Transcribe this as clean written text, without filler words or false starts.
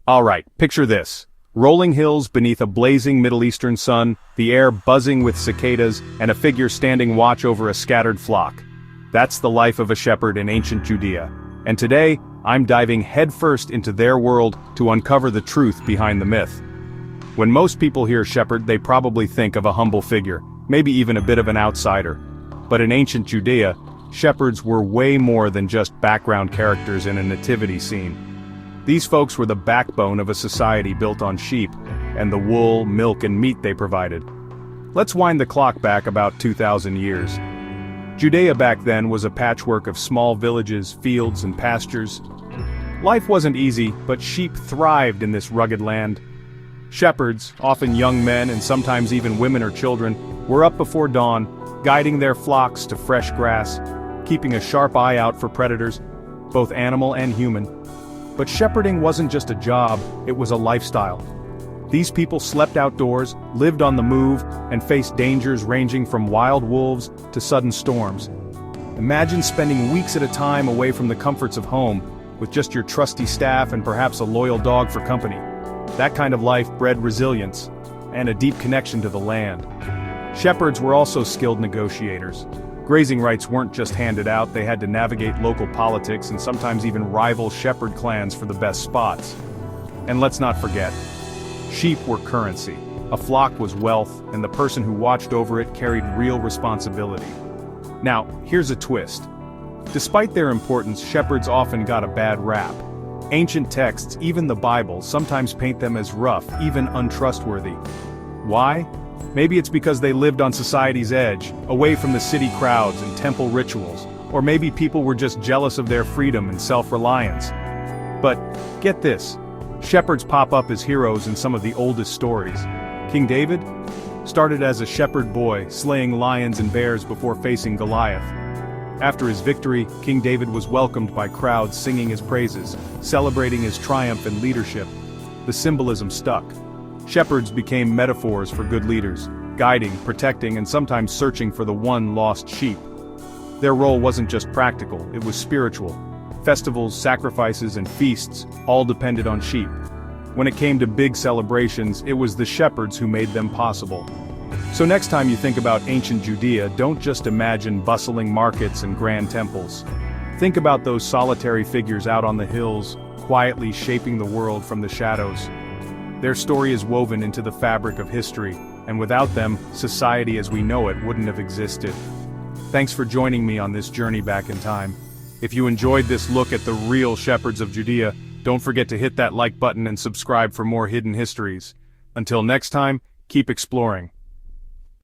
Alright, picture this. Rolling hills beneath a blazing Middle Eastern sun, the air buzzing with cicadas, and a figure standing watch over a scattered flock. That's the life of a shepherd in ancient Judea. And today, I'm diving headfirst into their world to uncover the truth behind the myth. When most people hear shepherd, they probably think of a humble figure, maybe even a bit of an outsider. But in ancient Judea, shepherds were way more than just background characters in a nativity scene. These folks were the backbone of a society built on sheep, and the wool, milk, and meat they provided. Let's wind the clock back about 2,000 years. Judea back then was a patchwork of small villages, fields, and pastures. Life wasn't easy, but sheep thrived in this rugged land. Shepherds, often young men and sometimes even women or children, were up before dawn, guiding their flocks to fresh grass, keeping a sharp eye out for predators, both animal and human. But shepherding wasn't just a job, it was a lifestyle. These people slept outdoors, lived on the move, and faced dangers ranging from wild wolves to sudden storms. Imagine spending weeks at a time away from the comforts of home, with just your trusty staff and perhaps a loyal dog for company. That kind of life bred resilience, and a deep connection to the land. Shepherds were also skilled negotiators. Grazing rights weren't just handed out, they had to navigate local politics and sometimes even rival shepherd clans for the best spots. And let's not forget, sheep were currency. A flock was wealth, and the person who watched over it carried real responsibility. Now, here's a twist. Despite their importance, shepherds often got a bad rap. Ancient texts, even the Bible, sometimes paint them as rough, even untrustworthy. Why? Maybe it's because they lived on society's edge, away from the city crowds and temple rituals, or maybe people were just jealous of their freedom and self-reliance. But, get this, shepherds pop up as heroes in some of the oldest stories. King David started as a shepherd boy, slaying lions and bears before facing Goliath. After his victory, King David was welcomed by crowds singing his praises, celebrating his triumph and leadership. The symbolism stuck. Shepherds became metaphors for good leaders, guiding, protecting, and sometimes searching for the one lost sheep. Their role wasn't just practical, it was spiritual. Festivals, sacrifices, and feasts all depended on sheep. When it came to big celebrations, it was the shepherds who made them possible. So next time you think about ancient Judea, don't just imagine bustling markets and grand temples. Think about those solitary figures out on the hills, quietly shaping the world from the shadows. Their story is woven into the fabric of history, and without them, society as we know it wouldn't have existed. Thanks for joining me on this journey back in time. If you enjoyed this look at the real shepherds of Judea, don't forget to hit that like button and subscribe for more hidden histories. Until next time, keep exploring.